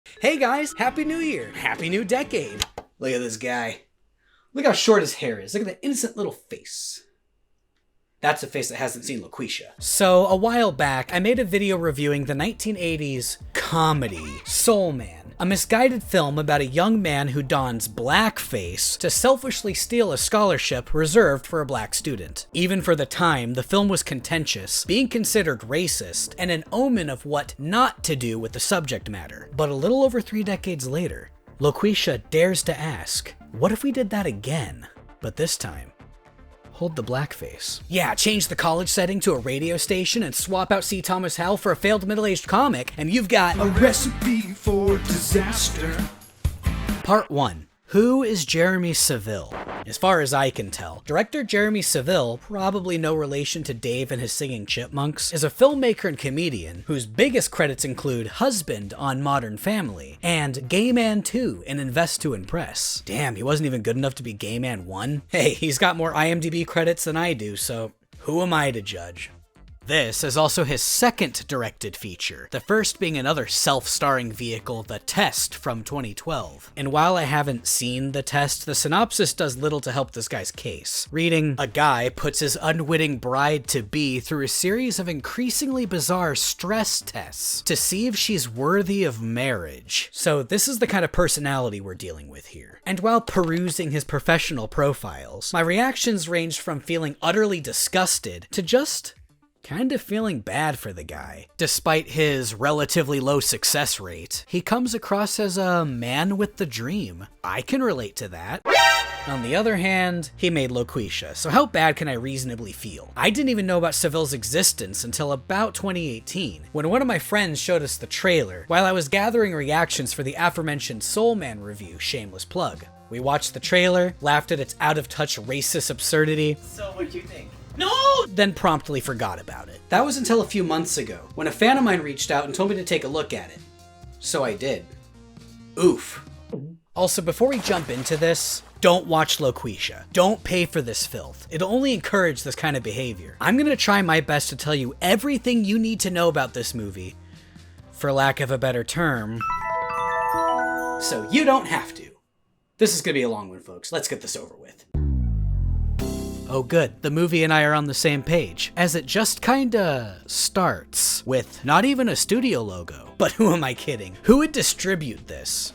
Hey guys, Happy New Year, Happy New Decade. Look at this guy. Look how short his hair is. Look at that innocent little face. That's a face that hasn't seen Loqueesha. So, a while back, I made a video reviewing the 1980s comedy, Soul Man, a misguided film about a young man who dons blackface to selfishly steal a scholarship reserved for a black student. Even for the time, the film was contentious, being considered racist, and an omen of what not to do with the subject matter. But a little over 3 decades later, Loqueesha dares to ask, what if we did that again? But this time, hold the blackface. Yeah, change the college setting to a radio station and swap out C. Thomas Howell for a failed middle-aged comic, and you've got a recipe for disaster. Part 1. Who is Jeremy Saville? As far as I can tell, director Jeremy Saville, probably no relation to Dave and his singing chipmunks, is a filmmaker and comedian whose biggest credits include Husband on Modern Family and Gay Man 2 in Invest to Impress. Damn, he wasn't even good enough to be Gay Man 1? Hey, he's got more IMDb credits than I do, so who am I to judge? This is also his second directed feature, the first being another self-starring vehicle, The Test, from 2012. And while I haven't seen The Test, the synopsis does little to help this guy's case. Reading, a guy puts his unwitting bride-to-be through a series of increasingly bizarre stress tests to see if she's worthy of marriage. So this is the kind of personality we're dealing with here. And while perusing his professional profiles, my reactions ranged from feeling utterly disgusted to just kind of feeling bad for the guy. Despite his relatively low success rate, he comes across as a man with the dream. I can relate to that. On the other hand, he made Loqueesha, so how bad can I reasonably feel? I didn't even know about Saville's existence until about 2018, when one of my friends showed us the trailer while I was gathering reactions for the aforementioned Soul Man review, shameless plug. We watched the trailer, laughed at its out-of-touch racist absurdity. So what'd you think? No! Then promptly forgot about it. That was until a few months ago, when a fan of mine reached out and told me to take a look at it. So I did. Oof. Also, before we jump into this, don't watch Loqueesha. Don't pay for this filth. It'll only encourage this kind of behavior. I'm gonna try my best to tell you everything you need to know about this movie, for lack of a better term, so you don't have to. This is gonna be a long one, folks. Let's get this over with. Oh good, the movie and I are on the same page, as it just kinda starts with not even a studio logo. But who am I kidding? Who would distribute this?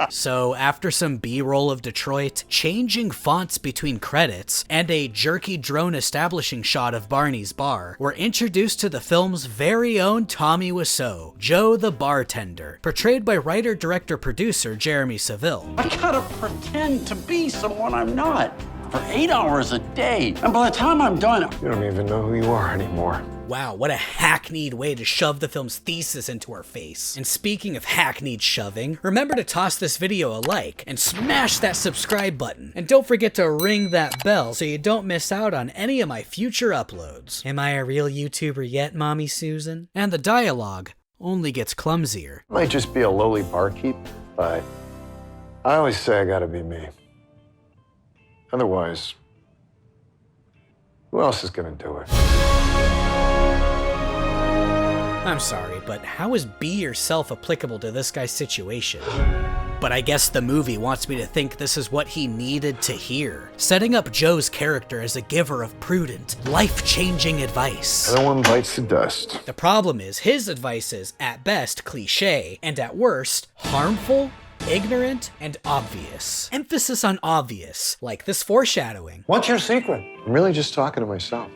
So after some B-roll of Detroit, changing fonts between credits, and a jerky drone establishing shot of Barney's bar, we're introduced to the film's very own Tommy Wiseau, Joe the bartender, portrayed by writer-director-producer Jeremy Saville. I gotta pretend to be someone I'm not for 8 hours a day, and by the time I'm done, you don't even know who you are anymore. Wow, what a hackneyed way to shove the film's thesis into our face. And speaking of hackneyed shoving, remember to toss this video a like and smash that subscribe button. And don't forget to ring that bell so you don't miss out on any of my future uploads. Am I a real YouTuber yet, Mommy Susan? And the dialogue only gets clumsier. Might just be a lowly barkeep, but I always say I gotta be me. Otherwise, who else is gonna do it? I'm sorry, but how is be yourself applicable to this guy's situation? But I guess the movie wants me to think this is what he needed to hear, setting up Joe's character as a giver of prudent, life-changing advice. Everyone bites the dust. The problem is his advice is, at best, cliché, and at worst, harmful, ignorant, and obvious. Emphasis on obvious, like this foreshadowing. What's your secret? I'm really just talking to myself.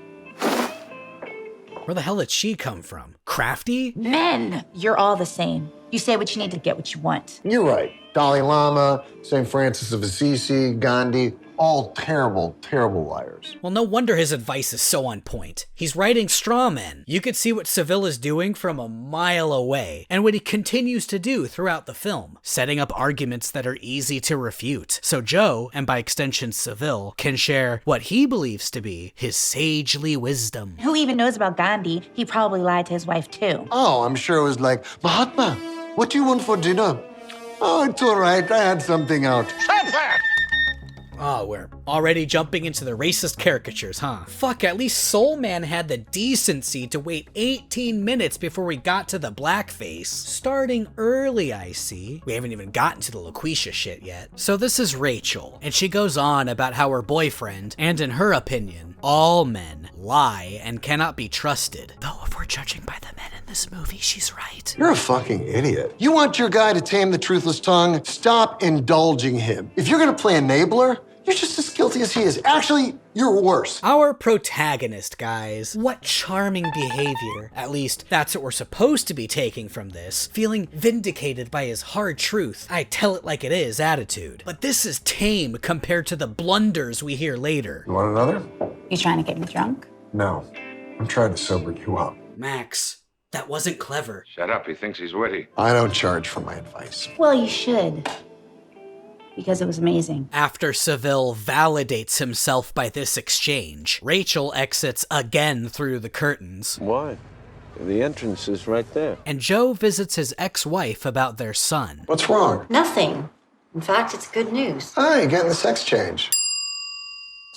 Where the hell did she come from? Crafty? Men! You're all the same. You say what you need to get what you want. You're right. Dalai Lama, St. Francis of Assisi, Gandhi, all terrible, terrible liars. Well, no wonder his advice is so on point. He's writing straw men. You could see what Saville is doing from a mile away, and what he continues to do throughout the film, setting up arguments that are easy to refute. So Joe, and by extension Saville, can share what he believes to be his sagely wisdom. Who even knows about Gandhi? He probably lied to his wife too. Oh, I'm sure it was like, Mahatma, what do you want for dinner? Oh, it's all right. I had something out. Oh, we're already jumping into the racist caricatures, huh? Fuck, at least Soul Man had the decency to wait 18 minutes before we got to the blackface. Starting early, I see. We haven't even gotten to the Loqueesha shit yet. So this is Rachel, and she goes on about how her boyfriend, and in her opinion, all men, lie and cannot be trusted. Though if we're judging by the men in this movie, she's right. You're a fucking idiot. You want your guy to tame the truthless tongue? Stop indulging him. If you're gonna play enabler, you're just as guilty as he is. Actually, you're worse. Our protagonist, guys. What charming behavior. At least, that's what we're supposed to be taking from this. Feeling vindicated by his hard truth, I tell it like it is attitude. But this is tame compared to the blunders we hear later. You want another? You trying to get me drunk? No. I'm trying to sober you up. Max, that wasn't clever. Shut up, he thinks he's witty. I don't charge for my advice. Well, you should. Because it was amazing. After Saville validates himself by this exchange, Rachel exits again through the curtains. Why? The entrance is right there. And Joe visits his ex-wife about their son. What's wrong? Nothing. In fact, it's good news. Hi, getting the sex change.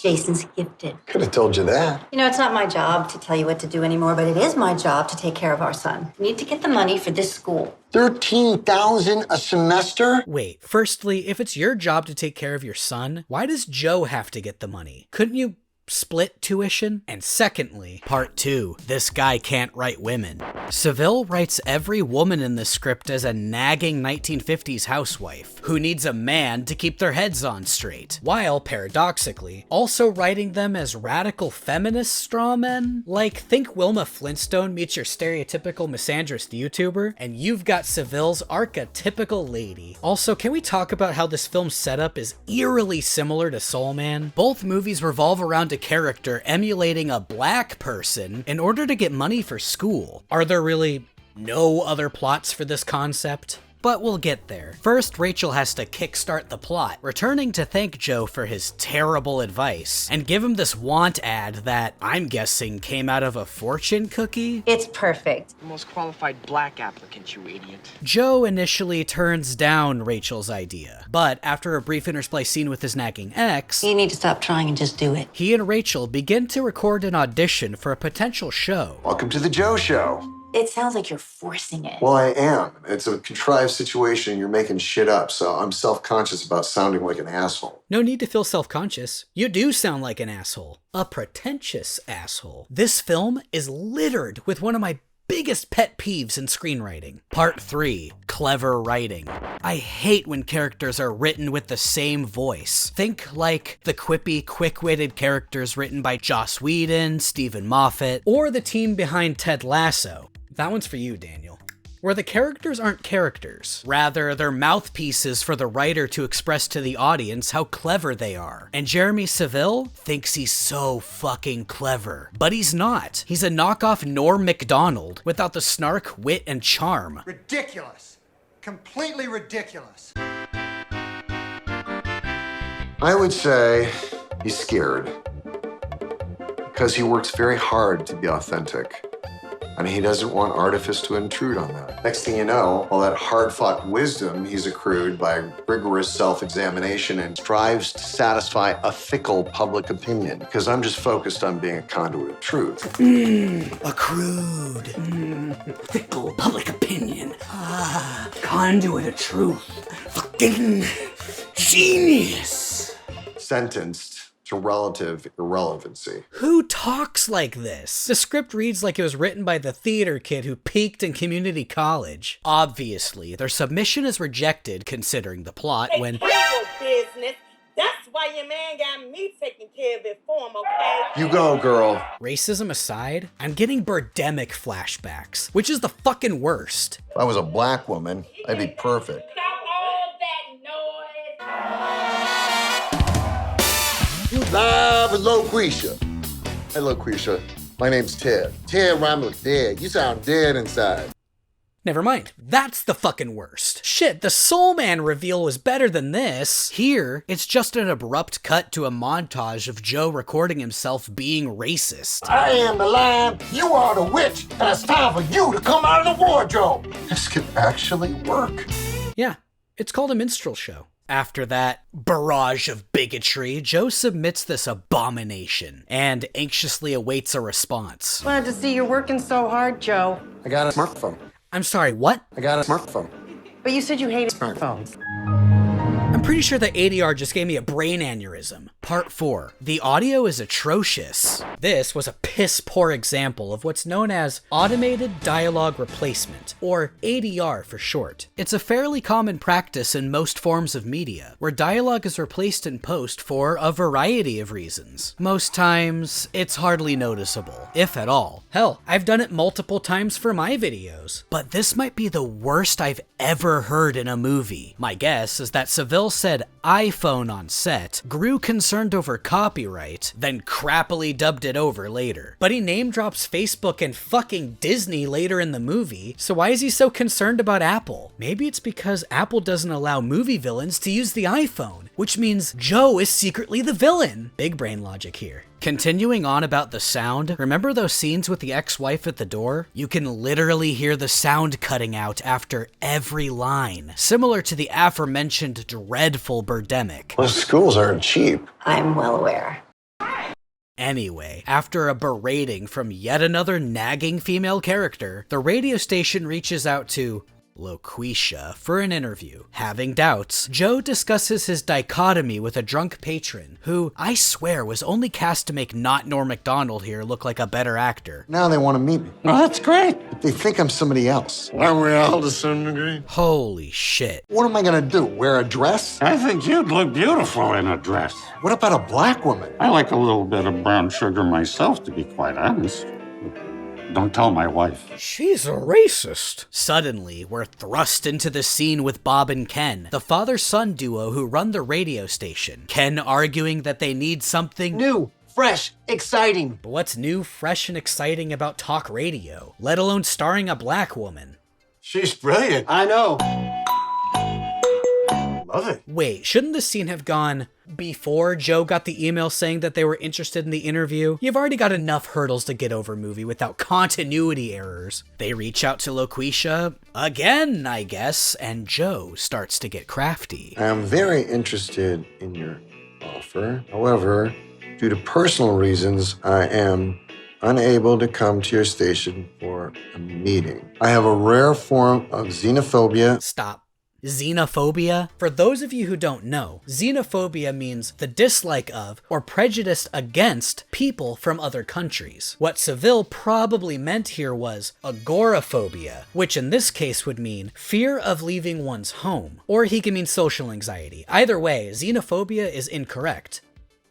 Jason's gifted. Could have told you that. You know, it's not my job to tell you what to do anymore, but it is my job to take care of our son. We need to get the money for this school. $13,000 a semester? Wait, firstly, if it's your job to take care of your son, why does Joe have to get the money? Couldn't you split tuition? And secondly, part 2, this guy can't write women. Saville writes every woman in the script as a nagging 1950s housewife who needs a man to keep their heads on straight, while paradoxically also writing them as radical feminist strawmen. Like, think Wilma Flintstone meets your stereotypical misandrist YouTuber, and you've got Saville's archetypical lady. Also, can we talk about how this film's setup is eerily similar to Soul Man? Both movies revolve around a character emulating a black person in order to get money for school. Are there really no other plots for this concept? But we'll get there. First, Rachel has to kickstart the plot, returning to thank Joe for his terrible advice, and give him this want ad that, I'm guessing, came out of a fortune cookie? It's perfect. The most qualified black applicant, you idiot. Joe initially turns down Rachel's idea, but after a brief interplay scene with his nagging ex, You need to stop trying and just do it. he and Rachel begin to record an audition for a potential show. Welcome to the Joe Show. It sounds like you're forcing it. Well, I am. It's a contrived situation. You're making shit up, so I'm self-conscious about sounding like an asshole. No need to feel self-conscious. You do sound like an asshole. A pretentious asshole. This film is littered with one of my biggest pet peeves in screenwriting. Part 3, clever writing. I hate when characters are written with the same voice. Think like the quippy, quick-witted characters written by Joss Whedon, Stephen Moffat, or the team behind Ted Lasso. That one's for you, Daniel. Where the characters aren't characters. Rather, they're mouthpieces for the writer to express to the audience how clever they are. And Jeremy Saville thinks he's so fucking clever. But he's not. He's a knockoff Norm Macdonald without the snark, wit, and charm. Ridiculous. Completely ridiculous. I would say he's scared because he works very hard to be authentic. I mean, he doesn't want artifice to intrude on that. Next thing you know, all that hard-fought wisdom he's accrued by rigorous self-examination and strives to satisfy a fickle public opinion, because I'm just focused on being a conduit of truth. Accrued. Fickle public opinion. Conduit of truth. Fucking genius. Sentenced to relative irrelevancy. Who talks like this? The script reads like it was written by the theater kid who peaked in community college. Obviously, their submission is rejected considering the plot when... business. That's why your man got me taking care of it for him, okay? You go, girl. Racism aside, I'm getting Birdemic flashbacks, which is the fucking worst. If I was a black woman, I'd be perfect. Stop all that noise. Live with Loqueesha. Hey, Loqueesha. My name's Ted. Ted rhymes with dead. You sound dead inside. Never mind. That's the fucking worst. Shit, the Soul Man reveal was better than this. Here, it's just an abrupt cut to a montage of Joe recording himself being racist. I am the lion, you are the witch, and it's time for you to come out of the wardrobe. This could actually work. Yeah, it's called a minstrel show. After that barrage of bigotry, Joe submits this abomination and anxiously awaits a response. Glad to see you're working so hard, Joe. I got a smartphone. I'm sorry, what? I got a smartphone. But you said you hated smartphones. I'm pretty sure that ADR just gave me a brain aneurysm. Part 4. The audio is atrocious. This was a piss-poor example of what's known as Automated Dialogue Replacement, or ADR for short. It's a fairly common practice in most forms of media, where dialogue is replaced in post for a variety of reasons. Most times, it's hardly noticeable, if at all. Hell, I've done it multiple times for my videos. But this might be the worst I've ever heard in a movie. My guess is that Saville said iPhone on set, grew concerned over copyright, then crappily dubbed it over later. But he name drops Facebook and fucking Disney later in the movie, so why is he so concerned about Apple? Maybe it's because Apple doesn't allow movie villains to use the iPhone, which means Joe is secretly the villain. Big brain logic here. Continuing on about the sound, remember those scenes with the ex-wife at the door? You can literally hear the sound cutting out after every line, similar to the aforementioned dreadful Birdemic. Well, schools aren't cheap. I'm well aware. Anyway, after a berating from yet another nagging female character, the radio station reaches out to Loqueesha for an interview. Having doubts, Joe discusses his dichotomy with a drunk patron, who I swear was only cast to make not Norm Macdonald here look like a better actor. Now they want to meet me. Well, that's great. But they think I'm somebody else. Aren't we all to some degree? Holy shit. What am I gonna do? Wear a dress? I think you'd look beautiful in a dress. What about a black woman? I like a little bit of brown sugar myself, to be quite honest. Don't tell my wife. She's a racist. Suddenly, we're thrust into the scene with Bob and Ken, the father-son duo who run the radio station. Ken arguing that they need something New, fresh, exciting. But what's new, fresh, and exciting about talk radio, let alone starring a black woman? She's brilliant. I know. Love it. Wait, shouldn't this scene have gone before Joe got the email saying that they were interested in the interview? You've already got enough hurdles to get over, movie, without continuity errors. They reach out to Loqueesha again, I guess, and Joe starts to get crafty. I am very interested in your offer. However, due to personal reasons, I am unable to come to your station for a meeting. I have a rare form of xenophobia. Stop. Xenophobia? For those of you who don't know, xenophobia means the dislike of or prejudice against people from other countries. What Saville probably meant here was agoraphobia, which in this case would mean fear of leaving one's home, or he can mean social anxiety. Either way, xenophobia is incorrect,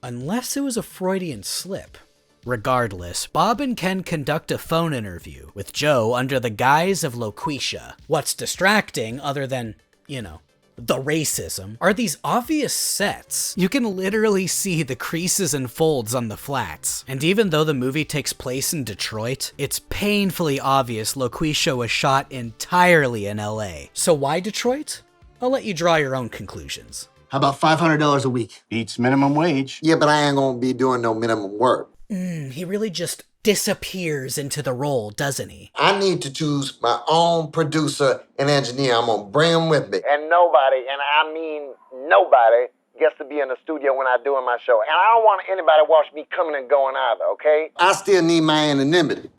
unless it was a Freudian slip. Regardless, Bob and Ken conduct a phone interview with Joe under the guise of Loqueesha. What's distracting, other than, you know, the racism, are these obvious sets. You can literally see the creases and folds on the flats. And even though the movie takes place in Detroit, it's painfully obvious Loqueesha was shot entirely in LA. So why Detroit? I'll let you draw your own conclusions. How about $500 a week? Beats minimum wage. Yeah, but I ain't gonna be doing no minimum work. He really just disappears into the role, doesn't he? I need to choose my own producer and engineer. I'm gonna bring them with me. And nobody, and I mean nobody, gets to be in the studio when I'm doing my show. And I don't want anybody to watch me coming and going either, okay? I still need my anonymity.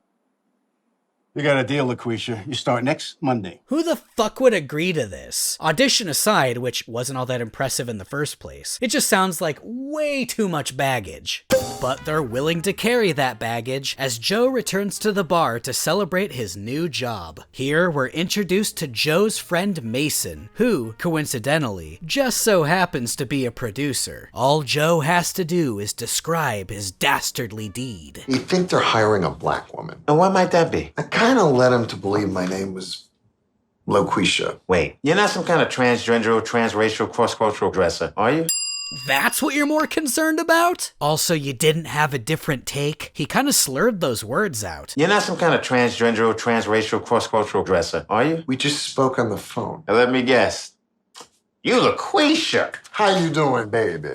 You got a deal, Loqueesha. You start next Monday. Who the fuck would agree to this? Audition aside, which wasn't all that impressive in the first place, it just sounds like way too much baggage. But they're willing to carry that baggage as Joe returns to the bar to celebrate his new job. Here, we're introduced to Joe's friend Mason, who, coincidentally, just so happens to be a producer. All Joe has to do is describe his dastardly deed. You think they're hiring a black woman? And why might that be? I kind of led him to believe my name was Loqueesha. Wait, you're not some kind of transgender, transracial, cross-cultural dresser, are you? That's what you're more concerned about? Also, you didn't have a different take? He kind of slurred those words out. You're not some kind of transgender, transracial, cross-cultural dresser, are you? We just spoke on the phone. Now let me guess. You Loqueesha. How you doing, baby?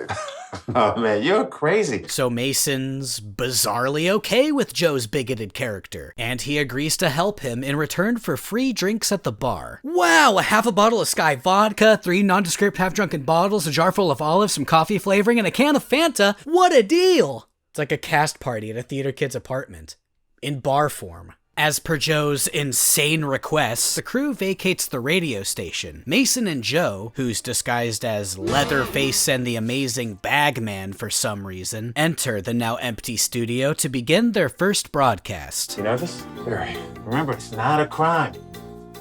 Oh, man, you're crazy. So Mason's bizarrely okay with Joe's bigoted character, and he agrees to help him in return for free drinks at the bar. Wow, a half a bottle of Sky vodka, 3 nondescript half-drunken bottles, a jar full of olives, some coffee flavoring, and a can of Fanta. What a deal! It's like a cast party at a theater kid's apartment. In bar form. As per Joe's insane requests, the crew vacates the radio station. Mason and Joe, who's disguised as Leatherface and the amazing Bagman for some reason, enter the now empty studio to begin their first broadcast. You nervous? Very. Remember, it's not a crime.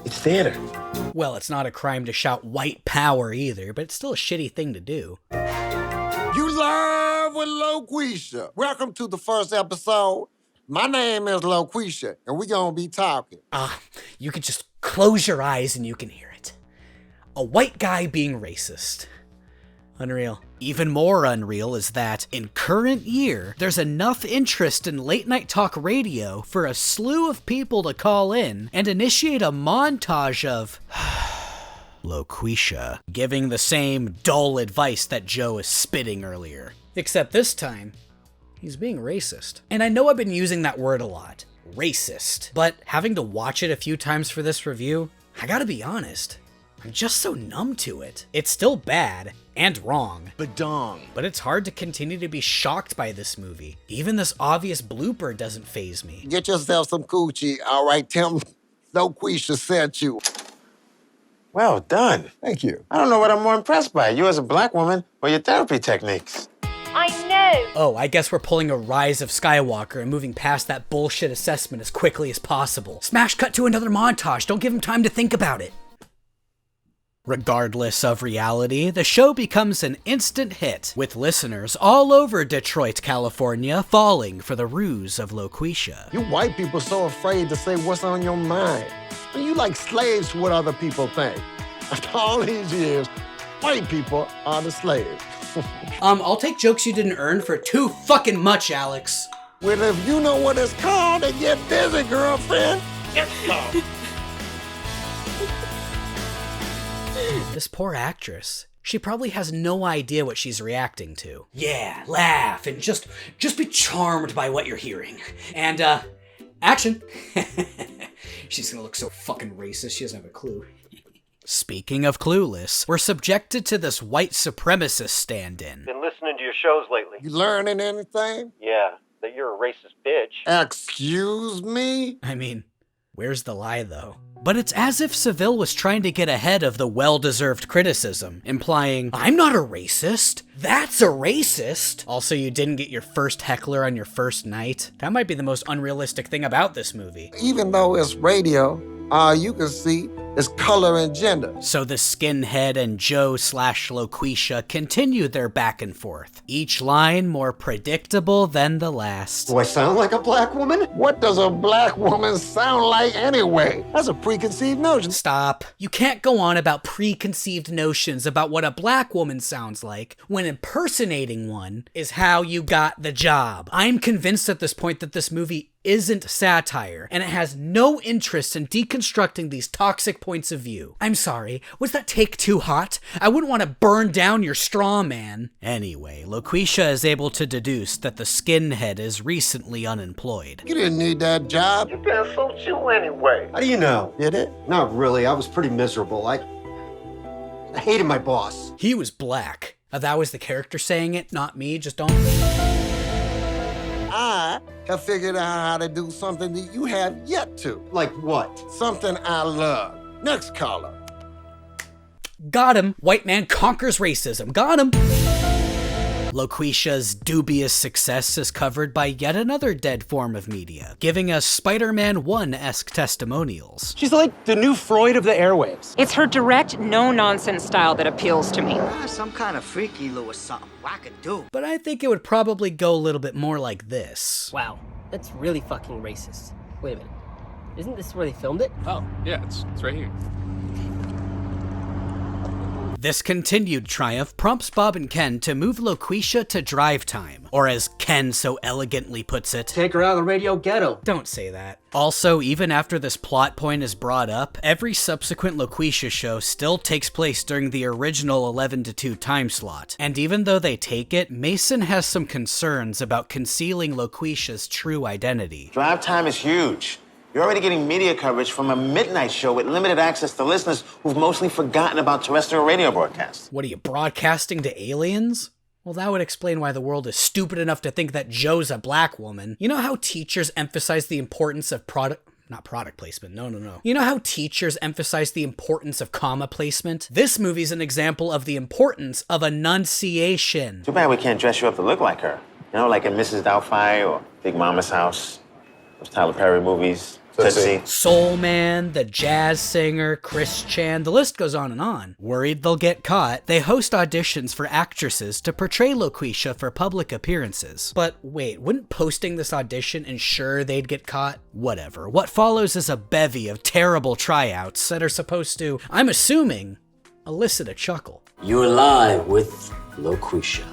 It's theater. Well, it's not a crime to shout white power either, but it's still a shitty thing to do. You live with Loqueesha. Welcome to the first episode. My name is Loqueesha, and we're gonna be talking. You could just close your eyes and you can hear it. A white guy being racist. Unreal. Even more unreal is that, in current year, there's enough interest in late-night talk radio for a slew of people to call in and initiate a montage of Loqueesha giving the same dull advice that Joe is spitting earlier. Except this time, he's being racist. And I know I've been using that word a lot, racist, but having to watch it a few times for this review, I gotta be honest, I'm just so numb to it. It's still bad and wrong, but it's hard to continue to be shocked by this movie. Even this obvious blooper doesn't faze me. Get yourself some coochie, all right, Tim? Loqueesha sent you. Well done. Thank you. I don't know what I'm more impressed by, you as a black woman or your therapy techniques. I know. Oh, I guess we're pulling a Rise of Skywalker and moving past that bullshit assessment as quickly as possible. Smash cut to another montage, don't give him time to think about it. Regardless of reality, the show becomes an instant hit, with listeners all over Detroit, California falling for the ruse of Loqueesha. You white people so afraid to say what's on your mind. You like slaves to what other people think. After all these years, white people are the slaves. I'll take jokes you didn't earn for too fucking much, Alex. Well, if you know what it's called, then get busy, girlfriend. Get some. This poor actress. She probably has no idea what she's reacting to. Yeah, laugh and just be charmed by what you're hearing. And, action. She's gonna look so fucking racist, she doesn't have a clue. Speaking of clueless, we're subjected to this white supremacist stand-in. Been listening to your shows lately. You learning anything? Yeah, that you're a racist bitch. Excuse me? I mean, where's the lie, though? But it's as if Saville was trying to get ahead of the well-deserved criticism, implying, I'm not a racist, that's a racist. Also, you didn't get your first heckler on your first night. That might be the most unrealistic thing about this movie. Even though it's radio, all you can see is color and gender. So the skinhead and Joe/Loqueesha continue their back and forth, each line more predictable than the last. Do I sound like a black woman? What does a black woman sound like anyway? That's a preconceived notion. Stop. You can't go on about preconceived notions about what a black woman sounds like when impersonating one is how you got the job. I'm convinced at this point that this movie isn't satire, and it has no interest in deconstructing these toxic points of view. I'm sorry, was that take too hot? I wouldn't want to burn down your straw man. Anyway, Loqueesha is able to deduce that the skinhead is recently unemployed. You didn't need that job. You can't suit you anyway. How do you know? Did it? Not really. I was pretty miserable. I hated my boss. He was black. That was the character saying it, not me. Just don't... I have figured out how to do something that you have yet to. Like what? Something I love. Next caller. Got him. White man conquers racism. Got him. Loqueesha's dubious success is covered by yet another dead form of media, giving us Spider-Man 1-esque testimonials. She's like the new Freud of the airwaves. It's her direct, no-nonsense style that appeals to me. Some kind of freaky little something I could do. But I think it would probably go a little bit more like this. Wow, that's really fucking racist. Wait a minute. Isn't this where they filmed it? Oh, yeah, it's right here. This continued triumph prompts Bob and Ken to move Loqueesha to drive time, or as Ken so elegantly puts it, take her out of the radio ghetto. Don't say that. Also, even after this plot point is brought up, every subsequent Loqueesha show still takes place during the original 11 to 2 time slot. And even though they take it, Mason has some concerns about concealing Loqueesha's true identity. Drive time is huge. You're already getting media coverage from a midnight show with limited access to listeners who've mostly forgotten about terrestrial radio broadcasts. What are you, broadcasting to aliens? Well, that would explain why the world is stupid enough to think that Joe's a black woman. You know how teachers emphasize the importance of not product placement, no. You know how teachers emphasize the importance of comma placement? This movie's an example of the importance of enunciation. Too bad we can't dress you up to look like her. You know, like in Mrs. Doubtfire or Big Mama's House, those Tyler Perry movies. Soul Man, the jazz singer, Chris Chan, the list goes on and on. Worried they'll get caught, they host auditions for actresses to portray Loqueesha for public appearances. But wait, wouldn't posting this audition ensure they'd get caught? Whatever. What follows is a bevy of terrible tryouts that are supposed to, I'm assuming, elicit a chuckle. You're live with Loqueesha.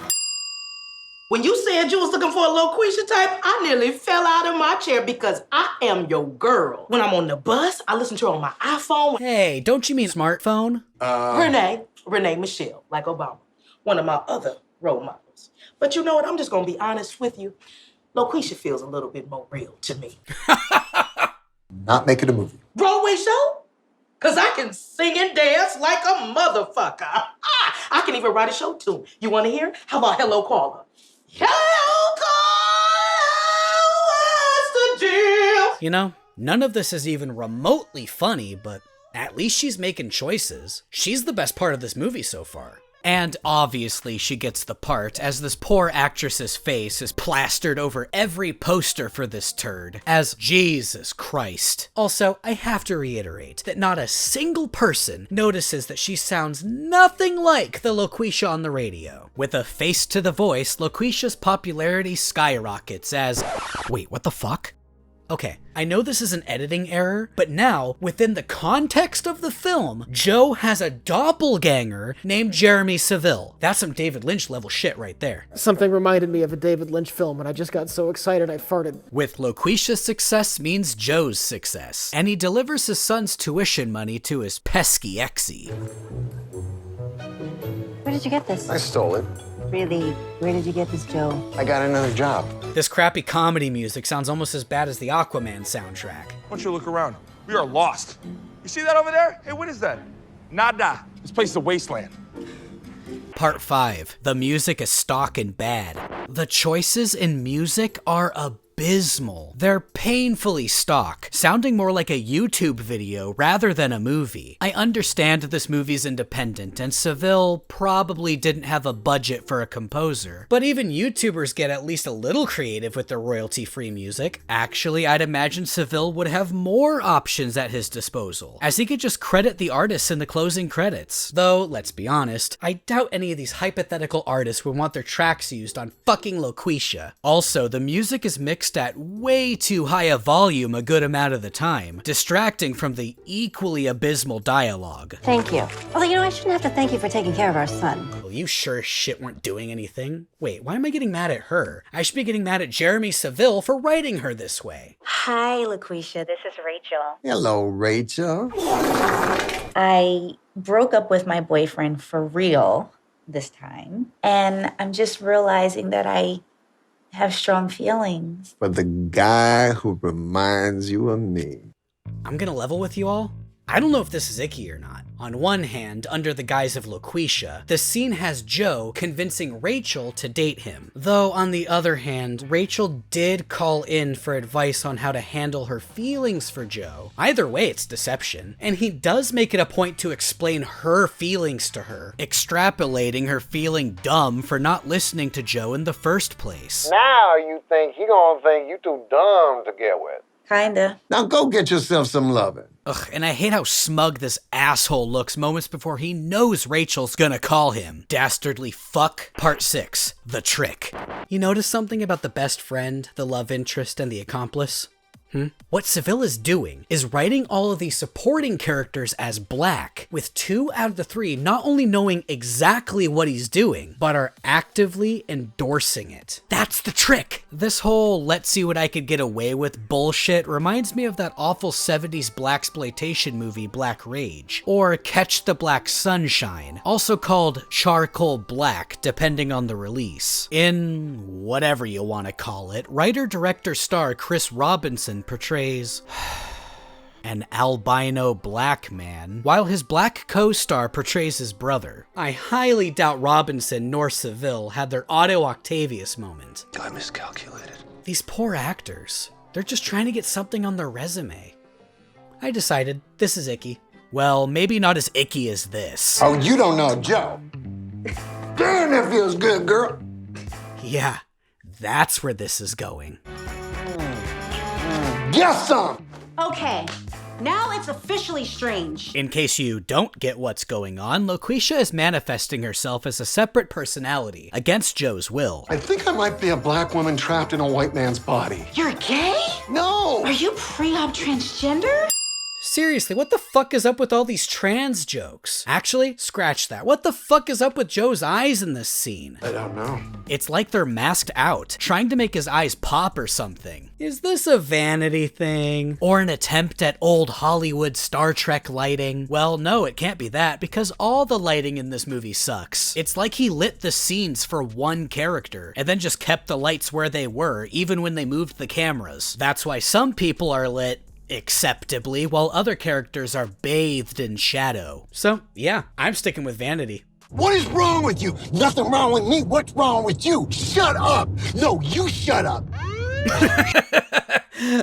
When you said you was looking for a Loqueesha type, I nearly fell out of my chair because I am your girl. When I'm on the bus, I listen to her on my iPhone. Hey, don't you mean smartphone? Renee Michelle, like Obama. One of my other role models. But you know what? I'm just gonna be honest with you. Loqueesha feels a little bit more real to me. Not make it a movie. Broadway show? Cause I can sing and dance like a motherfucker. I can even write a show tune. You wanna hear? How about Hello Caller? Hello, Caller, what's the deal? You know, none of this is even remotely funny, but at least she's making choices. She's the best part of this movie so far. And obviously she gets the part, as this poor actress's face is plastered over every poster for this turd, as Jesus Christ. Also, I have to reiterate that not a single person notices that she sounds nothing like the Loqueesha on the radio. With a face to the voice, Loqueesha's popularity skyrockets as... Wait, what the fuck? Okay, I know this is an editing error, but now, within the context of the film, Joe has a doppelganger named Jeremy Saville. That's some David Lynch level shit right there. Something reminded me of a David Lynch film, and I just got so excited I farted. With Loqueesha's success means Joe's success, and he delivers his son's tuition money to his pesky exie. Where did you get this? I stole it. Really? Where did you get this, Joe? I got another job. This crappy comedy music sounds almost as bad as the Aquaman soundtrack. Why don't you look around? We are lost. You see that over there? Hey, what is that? Nada. This place is a wasteland. Part 5. The music is stock and bad. The choices in music are abysmal. They're painfully stock, sounding more like a YouTube video rather than a movie. I understand this movie's independent, and Saville probably didn't have a budget for a composer, but even YouTubers get at least a little creative with their royalty-free music. Actually, I'd imagine Saville would have more options at his disposal, as he could just credit the artists in the closing credits. Though, let's be honest, I doubt any of these hypothetical artists would want their tracks used on fucking Loqueesha. Also, the music is mixed at way too high a volume a good amount of the time, distracting from the equally abysmal dialogue. Thank you. Although, you know, I shouldn't have to thank you for taking care of our son. Well, you sure as shit weren't doing anything. Wait, why am I getting mad at her? I should be getting mad at Jeremy Saville for writing her this way. Hi, Loqueesha. This is Rachel. Hello, Rachel. I broke up with my boyfriend for real this time, and I'm just realizing that I have strong feelings. For the guy who reminds you of me. I'm gonna level with you all. I don't know if this is icky or not. On one hand, under the guise of Loqueesha, the scene has Joe convincing Rachel to date him. Though, on the other hand, Rachel did call in for advice on how to handle her feelings for Joe. Either way, it's deception. And he does make it a point to explain her feelings to her, extrapolating her feeling dumb for not listening to Joe in the first place. Now you think he gonna think you too dumb to get with. Kinda. Now go get yourself some loving. Ugh, and I hate how smug this asshole looks moments before he knows Rachel's gonna call him. Dastardly fuck. Part 6. The Trick. You notice something about the best friend, the love interest, and the accomplice? What Saville is doing is writing all of these supporting characters as black, with 2 out of the 3 not only knowing exactly what he's doing, but are actively endorsing it. That's the trick! This whole let's see what I could get away with bullshit reminds me of that awful 70s blaxploitation movie Black Rage, or Catch the Black Sunshine, also called Charcoal Black depending on the release. In whatever you want to call it, writer-director-star Chris Robinson portrays an albino black man, while his black co-star portrays his brother. I highly doubt Robinson nor Saville had their Otto Octavius moment. I miscalculated. These poor actors. They're just trying to get something on their resume. I decided this is icky. Well, maybe not as icky as this. Oh, you don't know Joe. Damn, that feels good, girl. Yeah, that's where this is going. Get some! Okay, now it's officially strange. In case you don't get what's going on, Loqueesha is manifesting herself as a separate personality, against Joe's will. I think I might be a black woman trapped in a white man's body. You're gay? No! Are you pre-op transgender? Seriously, what the fuck is up with all these trans jokes? Actually, scratch that. What the fuck is up with Joe's eyes in this scene? I don't know. It's like they're masked out, trying to make his eyes pop or something. Is this a vanity thing? Or an attempt at old Hollywood Star Trek lighting? Well, no, it can't be that, because all the lighting in this movie sucks. It's like he lit the scenes for one character, and then just kept the lights where they were, even when they moved the cameras. That's why some people are lit acceptably, while other characters are bathed in shadow. So, yeah, I'm sticking with vanity. What is wrong with you? Nothing wrong with me. What's wrong with you? Shut up! No, you shut up!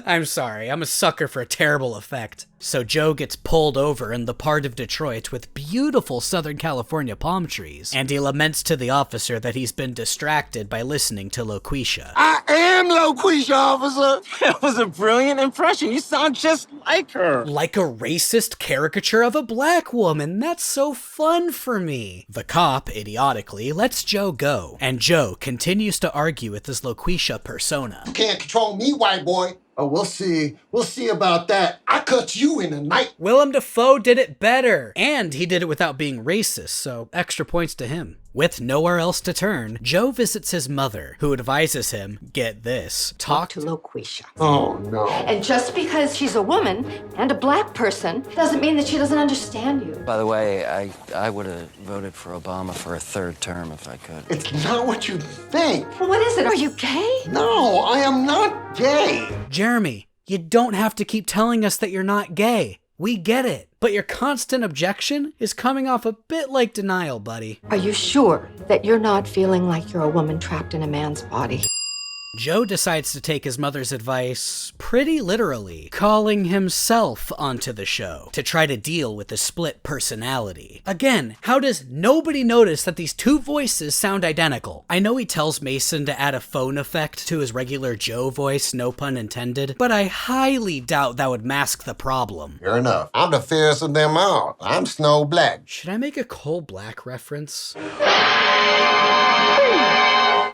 I'm sorry, I'm a sucker for a terrible effect. So Joe gets pulled over in the part of Detroit with beautiful Southern California palm trees, and he laments to the officer that he's been distracted by listening to Loqueesha. I am Loqueesha, officer! That was a brilliant impression. You sound just like her. Like a racist caricature of a black woman. That's so fun for me. The cop, idiotically, lets Joe go, and Joe continues to argue with his Loqueesha persona. You can't control me, white boy. Oh, we'll see. We'll see about that. I cut you in the night. Willem Dafoe did it better. And he did it without being racist, so extra points to him. With nowhere else to turn, Joe visits his mother, who advises him, get this, Talk to Loqueesha. Oh, no. And just because she's a woman and a black person doesn't mean that she doesn't understand you. By the way, I would have voted for Obama for a 3rd term if I could. It's not what you think. Well, what is it? Are you gay? No, I am not gay. Jeremy, you don't have to keep telling us that you're not gay. We get it. But your constant objection is coming off a bit like denial, buddy. Are you sure that you're not feeling like you're a woman trapped in a man's body? Joe decides to take his mother's advice pretty literally, calling himself onto the show to try to deal with the split personality. Again, how does nobody notice that these two voices sound identical? I know he tells Mason to add a phone effect to his regular Joe voice, no pun intended, but I highly doubt that would mask the problem. Fair enough. I'm the fairest of them all. I'm Snow Black. Should I make a Cole Black reference?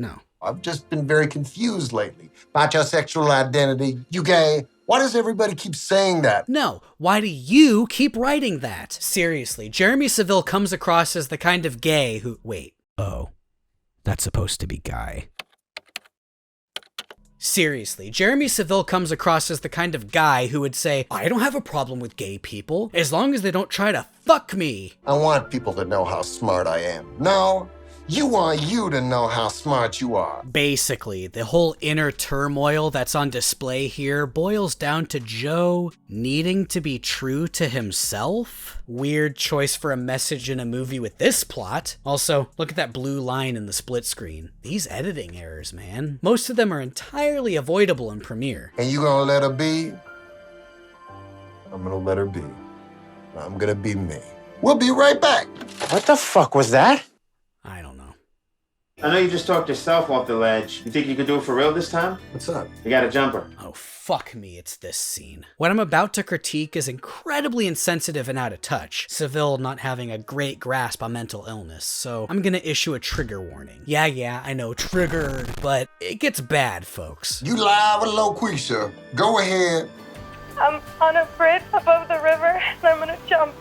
No. I've just been very confused lately about your sexual identity. You gay? Why does everybody keep saying that? No, why do you keep writing that? Seriously, Jeremy Saville comes across as the kind of gay who... Wait. Oh. That's supposed to be Guy. Seriously, Jeremy Saville comes across as the kind of guy who would say, I don't have a problem with gay people, as long as they don't try to fuck me. I want people to know how smart I am. No. You want you to know how smart you are. Basically, the whole inner turmoil that's on display here boils down to Joe needing to be true to himself. Weird choice for a message in a movie with this plot. Also, look at that blue line in the split screen. These editing errors, man. Most of them are entirely avoidable in Premiere. And you gonna let her be? I'm gonna let her be. I'm gonna be me. We'll be right back. What the fuck was that? I don't know. I know you just talked yourself off the ledge. You think you could do it for real this time? What's up? You got a jumper. Oh, fuck me, it's this scene. What I'm about to critique is incredibly insensitive and out of touch, Saville not having a great grasp on mental illness, so I'm gonna issue a trigger warning. Yeah, I know, triggered, but it gets bad, folks. You live with Loqueesha. Go ahead. I'm on a bridge above the river, and I'm gonna jump.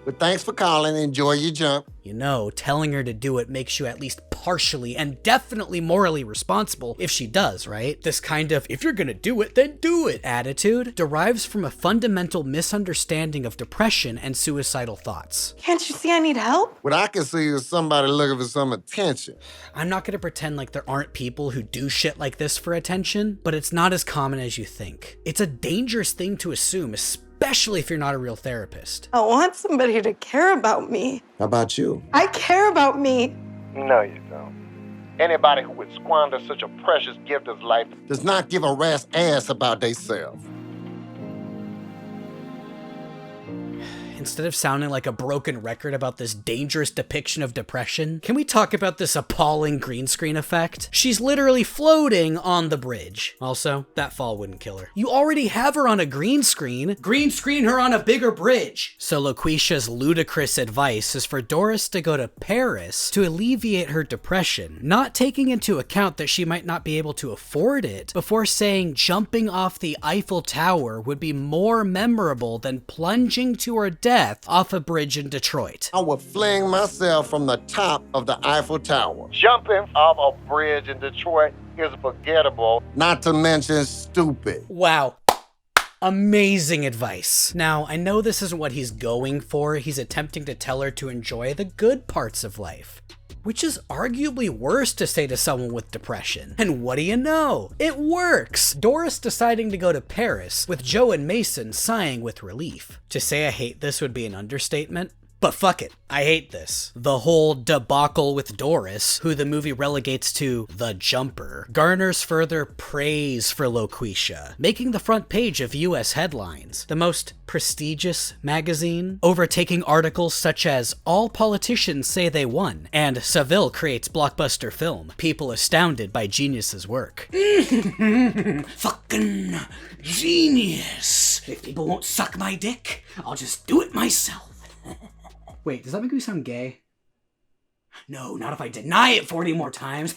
But thanks for calling. Enjoy your jump. You know, telling her to do it makes you at least partially and definitely morally responsible if she does, right? This kind of, if you're gonna do it, then do it attitude derives from a fundamental misunderstanding of depression and suicidal thoughts. Can't you see I need help? What I can see is somebody looking for some attention. I'm not gonna pretend like there aren't people who do shit like this for attention, but it's not as common as you think. It's a dangerous thing to assume, especially if you're not a real therapist. I want somebody to care about me. How about you? I care about me. No, you don't. Anybody who would squander such a precious gift as life does not give a rat's ass about theyself. Instead of sounding like a broken record about this dangerous depiction of depression, can we talk about this appalling green screen effect? She's literally floating on the bridge. Also, that fall wouldn't kill her. You already have her on a green screen. Green screen her on a bigger bridge. So Loqueesha's ludicrous advice is for Doris to go to Paris to alleviate her depression, not taking into account that she might not be able to afford it, before saying jumping off the Eiffel Tower would be more memorable than plunging to her death off a bridge in Detroit. I would fling myself from the top of the Eiffel Tower. Jumping off a bridge in Detroit is forgettable, not to mention stupid. Wow. Amazing advice. Now, I know this isn't what he's going for. He's attempting to tell her to enjoy the good parts of life, which is arguably worse to say to someone with depression. And what do you know? It works! Doris deciding to go to Paris, with Joe and Mason sighing with relief. To say I hate this would be an understatement. But fuck it, I hate this. The whole debacle with Doris, who the movie relegates to the jumper, garners further praise for Loqueesha, making the front page of US headlines, the most prestigious magazine, overtaking articles such as "All Politicians Say They Won" and "Saville Creates Blockbuster Film, People Astounded by Genius's Work." Fucking genius! If people won't suck my dick, I'll just do it myself. Wait, does that make me sound gay? No, not if I deny it 40 more times.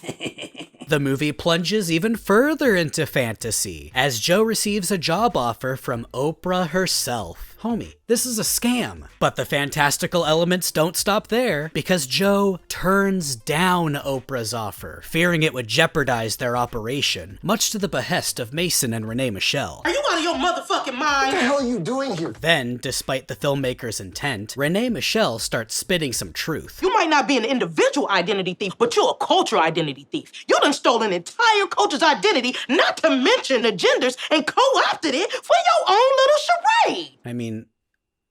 The movie plunges even further into fantasy, as Joe receives a job offer from Oprah herself. Homie, this is a scam. But the fantastical elements don't stop there, because Joe turns down Oprah's offer, fearing it would jeopardize their operation, much to the behest of Mason and Renee Michelle. Are you out of your motherfucking mind? What the hell are you doing here? Then, despite the filmmaker's intent, Renee Michelle starts spitting some truth. You might not be an individual identity thief, but you're a cultural identity thief. You done stole an entire culture's identity, not to mention the genders, and co-opted it for your own little charade. I mean,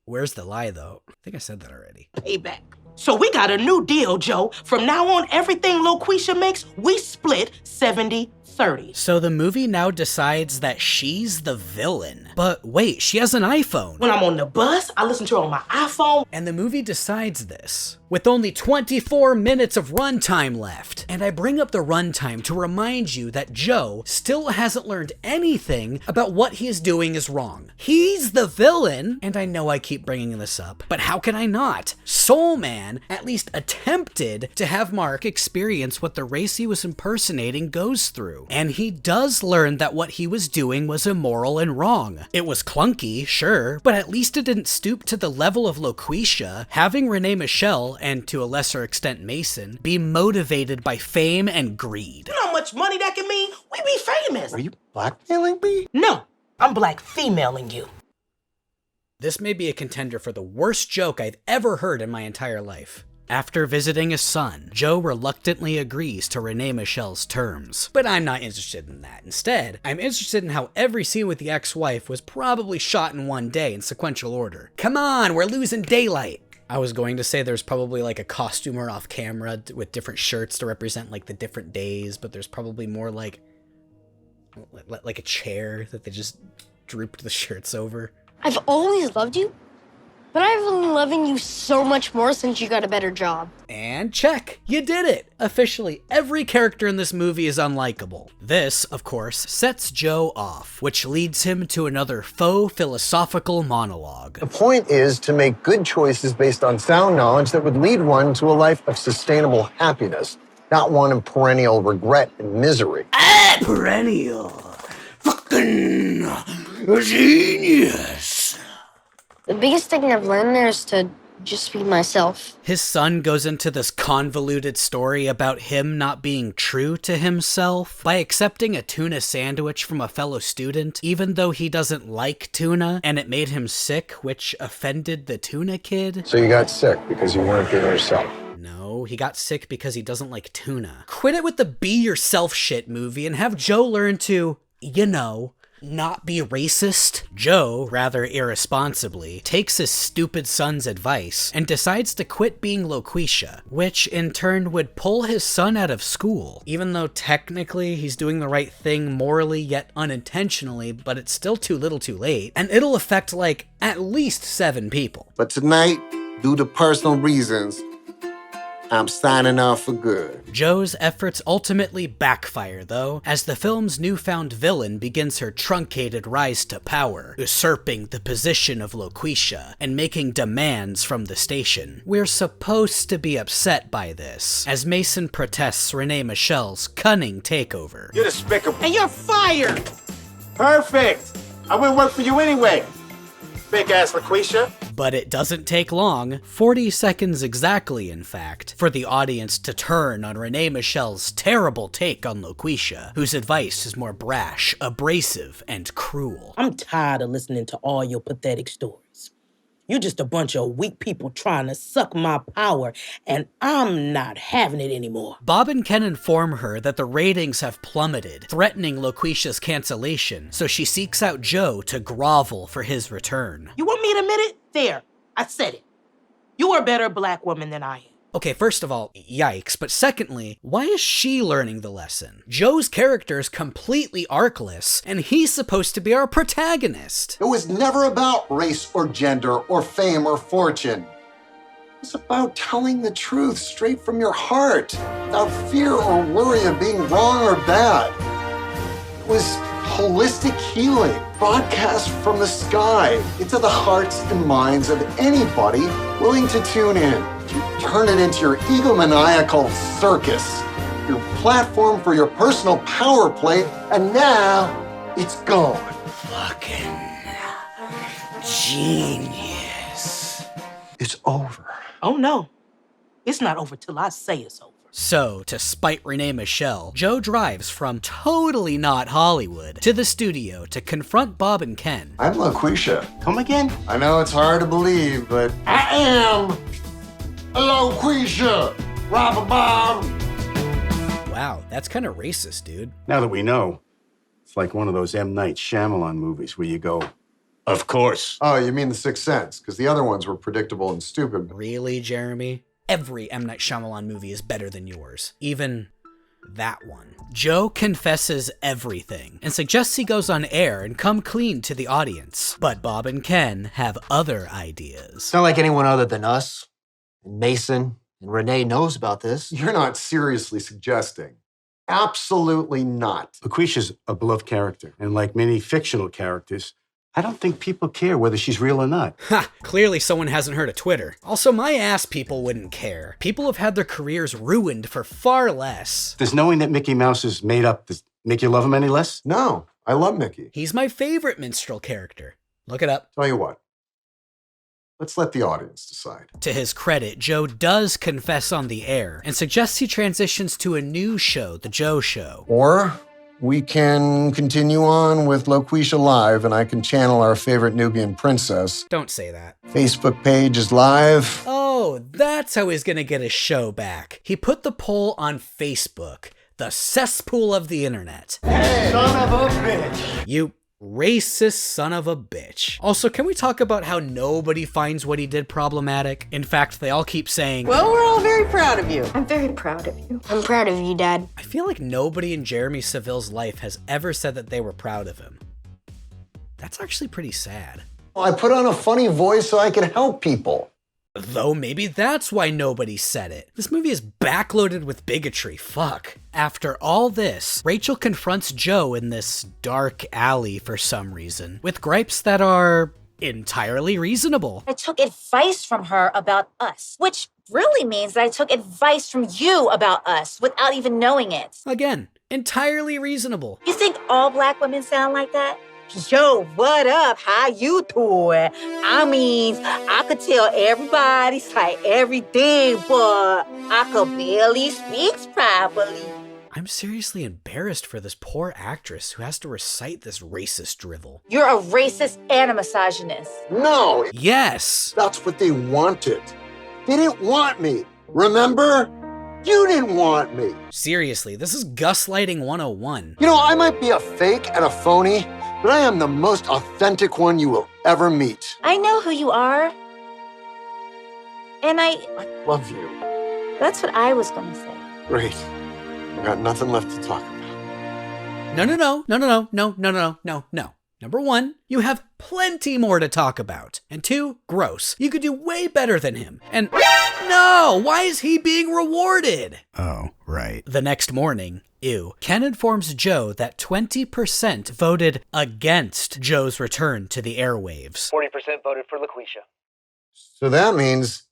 where's the lie, though? I think I said that already. Payback. So we got a new deal, Joe. From now on, everything Loqueesha makes, we split 70-30. So the movie now decides that she's the villain. But wait, she has an iPhone. When I'm on the bus, I listen to her on my iPhone. And the movie decides this, with only 24 minutes of runtime left. And I bring up the runtime to remind you that Joe still hasn't learned anything about what he is doing is wrong. He's the villain, and I know I keep bringing this up, but how can I not? Soul Man at least attempted to have Mark experience what the race he was impersonating goes through. And he does learn that what he was doing was immoral and wrong. It was clunky, sure, but at least it didn't stoop to the level of Loqueesha, having Renee Michelle, and to a lesser extent Mason, be motivated by fame and greed. You know how much money that can mean? We be famous. Are you blackmailing me? No, I'm black femaling you. This may be a contender for the worst joke I've ever heard in my entire life. After visiting his son, Joe reluctantly agrees to Renee Michelle's terms. But I'm not interested in that. Instead, I'm interested in how every scene with the ex-wife was probably shot in one day in sequential order. Come on, we're losing daylight! I was going to say there's probably like a costumer off camera with different shirts to represent like the different days, but there's probably more like a chair that they just drooped the shirts over. I've always loved you, But I've been loving you so much more since you got a better job. And check, you did it! Officially, every character in this movie is unlikable. This, of course, sets Joe off, which leads him to another faux philosophical monologue. The point is to make good choices based on sound knowledge that would lead one to a life of sustainable happiness, not one of perennial regret and misery. Perennial. Fucking genius. The biggest thing I've learned there is to just be myself. His son goes into this convoluted story about him not being true to himself by accepting a tuna sandwich from a fellow student, even though he doesn't like tuna, and it made him sick, which offended the tuna kid. So you got sick because you weren't being yourself. No, he got sick because he doesn't like tuna. Quit it with the be yourself shit movie and have Joe learn to, not be racist. Joe, rather irresponsibly, takes his stupid son's advice and decides to quit being Loqueesha, which in turn would pull his son out of school, even though technically he's doing the right thing morally yet unintentionally, but it's still too little too late, and it'll affect like at least 7 people. But tonight, due to personal reasons, I'm signing off for good. Joe's efforts ultimately backfire, though, as the film's newfound villain begins her truncated rise to power, usurping the position of Loqueesha and making demands from the station. We're supposed to be upset by this, as Mason protests Renee Michelle's cunning takeover. You're despicable. And you're fired! Perfect! I wouldn't work for you anyway. Big ass Loqueesha. But it doesn't take long, 40 seconds exactly in fact, for the audience to turn on Renee Michelle's terrible take on Loqueesha, whose advice is more brash, abrasive, and cruel. I'm tired of listening to all your pathetic stories. You're just a bunch of weak people trying to suck my power, and I'm not having it anymore. Bob and Ken inform her that the ratings have plummeted, threatening Loqueesha's cancellation, so she seeks out Joe to grovel for his return. You want me to admit it? There, I said it. You are a better black woman than I am. Okay, first of all, yikes, but secondly, why is she learning the lesson? Joe's character is completely arcless, and he's supposed to be our protagonist. It was never about race or gender or fame or fortune. It's about telling the truth straight from your heart, without fear or worry of being wrong or bad. It was holistic healing, broadcast from the sky into the hearts and minds of anybody willing to tune in. You turn it into your egomaniacal circus, your platform for your personal power play, and now it's gone. Fucking genius. It's over. Oh no, it's not over till I say it's over. So, to spite Renee Michelle, Joe drives from totally not Hollywood to the studio to confront Bob and Ken. I'm Loqueesha. Come again? I know it's hard to believe, but I am Loqueesha. Robber Bob. Wow, that's kind of racist, dude. Now that we know, it's like one of those M. Night Shyamalan movies where you go, of course. Oh, you mean The Sixth Sense, because the other ones were predictable and stupid. Really, Jeremy? Every M. Night Shyamalan movie is better than yours. Even that one. Joe confesses everything and suggests he goes on air and come clean to the audience. But Bob and Ken have other ideas. It's not like anyone other than us, and Mason, and Renee knows about this. You're not seriously suggesting. Absolutely not. Loqueesha's a beloved character, and like many fictional characters, I don't think people care whether she's real or not. Ha! Clearly someone hasn't heard of Twitter. Also, my ass people wouldn't care. People have had their careers ruined for far less. Does knowing that Mickey Mouse is made up make you love him any less? No, I love Mickey. He's my favorite minstrel character. Look it up. Tell you what. Let's let the audience decide. To his credit, Joe does confess on the air and suggests he transitions to a new show, The Joe Show. Or we can continue on with Loqueesha Live, and I can channel our favorite Nubian princess. Don't say that. Facebook page is live. Oh, that's how he's gonna get his show back. He put the poll on Facebook, the cesspool of the internet. Hey, son of a bitch. You racist son of a bitch. Also, can we talk about how nobody finds what he did problematic? In fact, they all keep saying, well, we're all very proud of you. I'm very proud of you. I'm proud of you, Dad. I feel like nobody in Jeremy Saville's life has ever said that they were proud of him. That's actually pretty sad. I put on a funny voice so I can help people. Though maybe that's why nobody said it. This movie is backloaded with bigotry, fuck. After all this, Rachel confronts Joe in this dark alley for some reason, with gripes that are entirely reasonable. I took advice from her about us, which really means that I took advice from you about us without even knowing it. Again, entirely reasonable. You think all black women sound like that? Yo, what up? How you doing? I mean, I could tell everybody like everything, but I could barely speak properly. I'm seriously embarrassed for this poor actress who has to recite this racist drivel. You're a racist and a misogynist. No. Yes. That's what they wanted. They didn't want me. Remember? You didn't want me. Seriously, this is gaslighting 101. You know, I might be a fake and a phony, but I am the most authentic one you will ever meet. I know who you are. And I love you. That's what I was going to say. Great. I got nothing left to talk about. No. Number one, you have plenty more to talk about. And two, gross. You could do way better than him. And no, why is he being rewarded? Oh, right. The next morning, Ken informs Joe that 20% voted against Joe's return to the airwaves. 40% voted for Loqueesha. So that means...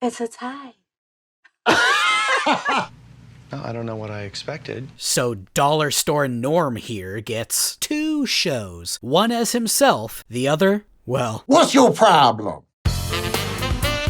It's a tie. I don't know what I expected. So Dollar Store Norm here gets 2 shows. One as himself, the other, well... What's your problem?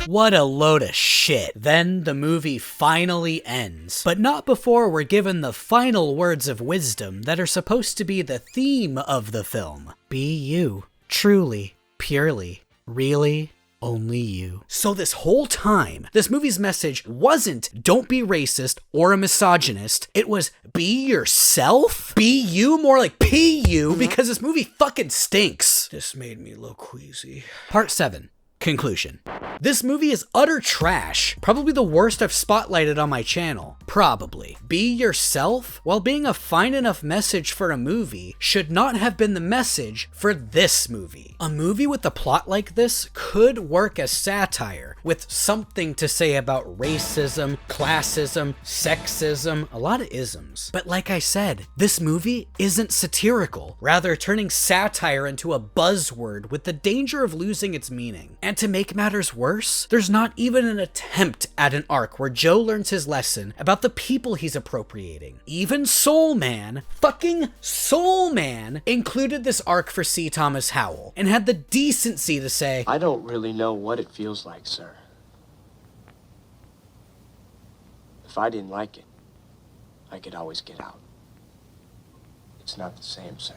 What a load of shit. Then the movie finally ends. But not before we're given the final words of wisdom that are supposed to be the theme of the film. Be you. Truly. Purely. Really. Only you. So this whole time, this movie's message wasn't don't be racist or a misogynist. It was be yourself. Be you, more like pee you, because this movie fucking stinks. This made me look queasy. Part 7. Conclusion. This movie is utter trash. Probably the worst I've spotlighted on my channel. Probably. Be yourself, while being a fine enough message for a movie, should not have been the message for this movie. A movie with a plot like this could work as satire, with something to say about racism, classism, sexism, a lot of isms. But like I said, this movie isn't satirical, rather turning satire into a buzzword with the danger of losing its meaning. And to make matters worse, there's not even an attempt at an arc where Joe learns his lesson about the people he's appropriating. Even Soul Man, fucking Soul Man, included this arc for C. Thomas Howell and had the decency to say, I don't really know what it feels like, sir. If I didn't like it, I could always get out. It's not the same, sir.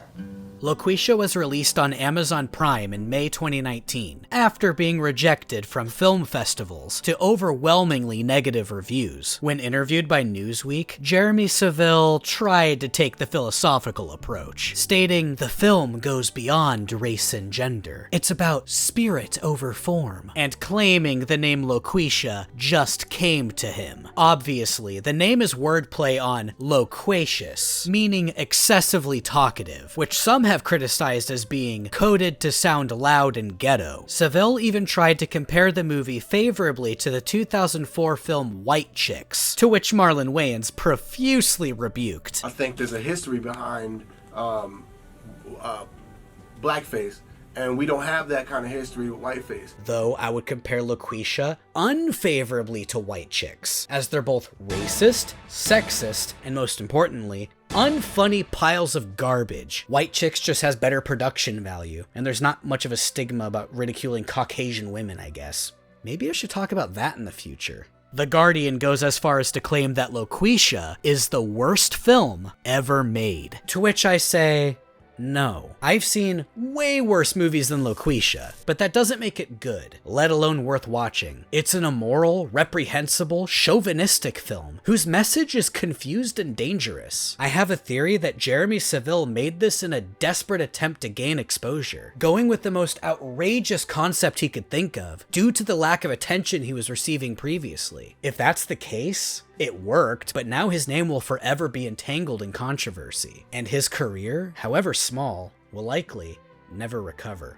Loqueesha was released on Amazon Prime in May 2019, after being rejected from film festivals to overwhelmingly negative reviews. When interviewed by Newsweek, Jeremy Saville tried to take the philosophical approach, stating the film goes beyond race and gender. It's about spirit over form, and claiming the name Loqueesha just came to him. Obviously, the name is wordplay on loquacious, meaning excessively talkative, which some have criticized as being coded to sound loud and ghetto. Saville even tried to compare the movie favorably to the 2004 film White Chicks, to which Marlon Wayans profusely rebuked. I think there's a history behind blackface, and we don't have that kind of history with whiteface. Though I would compare Loqueesha unfavorably to White Chicks, as they're both racist, sexist, and most importantly, unfunny piles of garbage. White Chicks just has better production value, and there's not much of a stigma about ridiculing Caucasian women, I guess. Maybe I should talk about that in the future. The Guardian goes as far as to claim that Loqueesha is the worst film ever made. To which I say, no. I've seen way worse movies than Loqueesha, but that doesn't make it good, let alone worth watching. It's an immoral, reprehensible, chauvinistic film whose message is confused and dangerous. I have a theory that Jeremy Saville made this in a desperate attempt to gain exposure, going with the most outrageous concept he could think of, due to the lack of attention he was receiving previously. If that's the case, it worked, but now his name will forever be entangled in controversy, and his career, however small, will likely never recover.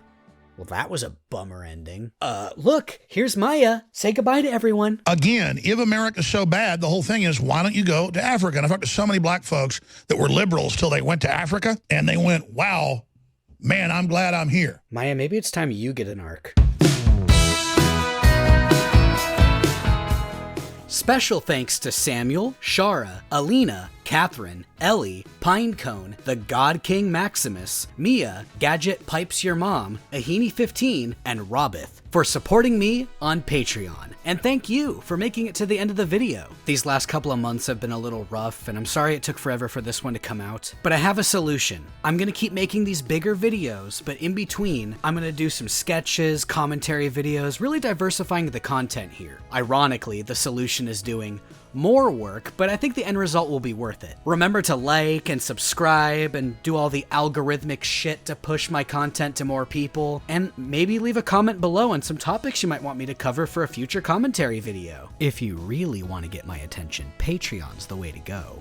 Well, that was a bummer ending. Look, here's Maya. Say goodbye to everyone. Again, if America's so bad, the whole thing is, why don't you go to Africa? And I've talked to so many black folks that were liberals till they went to Africa, and they went, wow, man, I'm glad I'm here. Maya, maybe it's time you get an arc. Special thanks to Samuel, Shara, Alina, Catherine, Ellie, Pinecone, the God King Maximus, Mia, Gadget Pipes Your Mom, Ahini15, and Robith for supporting me on Patreon. And thank you for making it to the end of the video. These last couple of months have been a little rough, and I'm sorry it took forever for this one to come out, but I have a solution. I'm gonna keep making these bigger videos, but in between, I'm gonna do some sketches, commentary videos, really diversifying the content here. Ironically, the solution is doing more work, but I think the end result will be worth it. Remember to like and subscribe and do all the algorithmic shit to push my content to more people, and maybe leave a comment below on some topics you might want me to cover for a future commentary video. If you really want to get my attention, Patreon's the way to go.